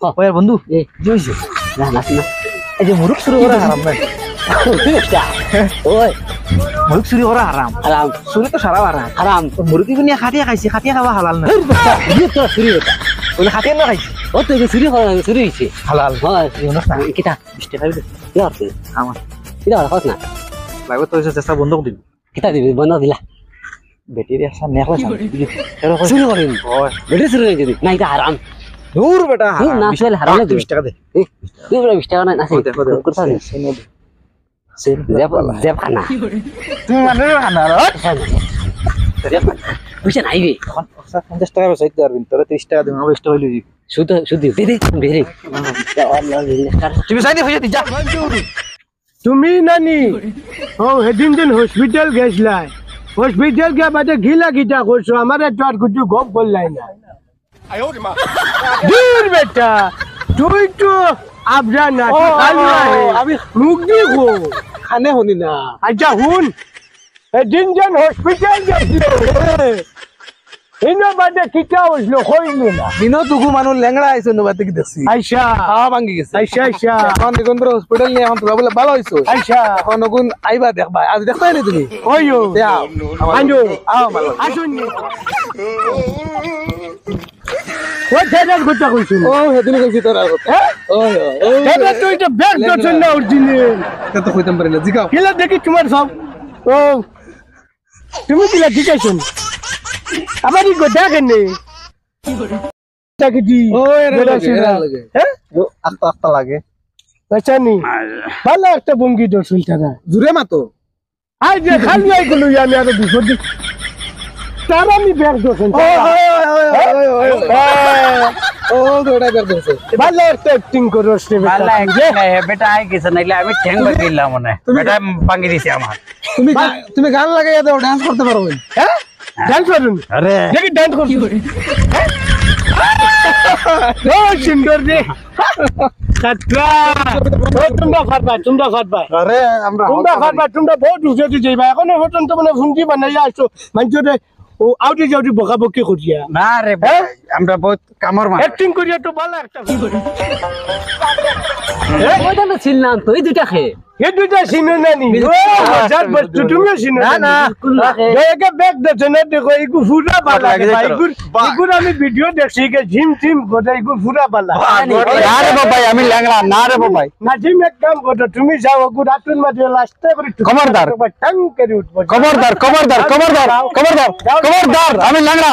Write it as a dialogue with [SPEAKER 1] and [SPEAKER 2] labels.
[SPEAKER 1] ওই বন্ধু এই কি হইছে না না না এই যে মুরুখ শুরু করা হারাম না ওই মুরুখ চুরি করা হারাম হারাম চুরি তো সারা হারাম হারাম মুরগি নিয়ে খাটিয়া খাইছে খাটিয়া খাওয়া হালাল না তো চুরি হতা ওই খাটিয়া না খাইছে ও তো চুরি করা চুরি হইছে হালাল হয় অনুষ্ঠান কিটা 20 টাকা দিবে কি আছে আমার কিটা রাখছ না লাগবে তো চেষ্টা বন্ধ করে দিবি কিটা দিবি বন্ধ দিলা বেটির একটা নেকলা এর চুরি করেন ওই বেটি চুরি হয়ে গেছে না এটা হারাম দূর বেটা না চলে হারাম 20 টাকা দে তুই 20 টাকা না আছে করতে দে সেন জেব খানা তুমি মানে খানা বুঝে নাই রে 50 টাকা বেশি দিতে পারবিন তোরা 30 টাকা দিম 20 টাকা হইলি শুধু শুধু বেরে বেরে তুমি সাইডে হয়ে যা
[SPEAKER 2] তুমি নানি ও হেদিন দিন হসপিটাল গেছলাই হসপিটাল গিয়া বাদে গিলা গিটা করছো আমার একটু আর কিছু গপ করলাই না দূর বেটা তুই তো আবরা না আমি মুখ দেখো খানে শুনি না আচ্ছা শুন এদিন যেন হসপিটাল গেছিল ইনো বাদে কিটা হইছিল কইলো না
[SPEAKER 1] দিনও দুগু মানুষ লেংড়া আইছে নবাতে কি দেখছি
[SPEAKER 2] আইসা
[SPEAKER 1] ভাঙি গেছে
[SPEAKER 2] আইসা আইসা
[SPEAKER 1] এখন দেখুন হসপিটাল নিয়ে এখন তোরা বলে ভালো হইছো
[SPEAKER 2] আইসা
[SPEAKER 1] এখন ওগুন আইবা দেখবা আজ দেখতাই না তুমি
[SPEAKER 2] ওইও
[SPEAKER 1] দেও
[SPEAKER 2] আইনো
[SPEAKER 1] আও মালো
[SPEAKER 2] আসুন ওই ছেলের কথা কইছিল
[SPEAKER 1] ও হেদিন কইছি তোরা কথা ওই
[SPEAKER 2] এটা তো এটা ব্যাগ দর্শন না অরিজিনাল
[SPEAKER 1] কত কইতাম পারি না জিগাও
[SPEAKER 2] কিলা দেখি তোমার সব ও তুমি কিলা জিগাইছো আমারই কথা কেনে তাকিদি
[SPEAKER 1] ও এরা লাগে
[SPEAKER 2] হ্যাঁ
[SPEAKER 1] আস্তা আস্তা লাগে
[SPEAKER 2] আচ্ছা নি ভালো একটা বঙ্গি দর্শন তারা
[SPEAKER 1] জুরে মাতো
[SPEAKER 2] আই যে খালি আই গুলো আমি আর বিপদ তারা আমি ব্যাগ দর্শন
[SPEAKER 1] ও দৌড়া বের করছে
[SPEAKER 2] ভালো একটা অ্যাক্টিং করো রে
[SPEAKER 3] ভালো বেটা আই গেছে নাইলে আমি ঠ্যাং বাগিলাম মনে বেটা ভাঙি দিছে আমার
[SPEAKER 1] তুমি গান লাগাইয়া দাও ডান্স করতে পারো
[SPEAKER 2] হ্যাঁ ডান্স করুন
[SPEAKER 3] আরে
[SPEAKER 2] দেখি ডান্স করছি ও সুন্দর রে কাটরা তোমরা ফাটবা
[SPEAKER 1] আরে আমরা
[SPEAKER 2] তোমরা বহুত উঠে যাইবা এখন পর্যন্ত মানে ভুন্ডি বানাইয়া আসছো মানুষরে ও আউটে যাউটি বকাবকি করিয়া
[SPEAKER 3] না রে আমরা বহুত কামর মা
[SPEAKER 2] অ্যাক্টিং করিয়া তো ভালো একটা
[SPEAKER 1] ওইটা তো ছিলাম তো এই দুইটা খেয়ে
[SPEAKER 2] এই দুইটা সিনো নানি ও মজার বস্তু তুমি সিনো
[SPEAKER 1] না
[SPEAKER 2] দেখে ব্যাগ দেখো না দেখো এগু ফুরা বালা এগুর আমি ভিডিও দেখছি কে জিম টিম গোটা এগু ফুরা বালা
[SPEAKER 3] না রে বাবাই আমি ল্যাংড়া না রে বাবাই
[SPEAKER 2] না জিম এক কাম করো তুমি যাও এগু রাতুন মাঝে লাস্টে করে
[SPEAKER 3] খবরদার
[SPEAKER 2] টাং করে উঠবো
[SPEAKER 3] খবরদার আমি ল্যাংড়া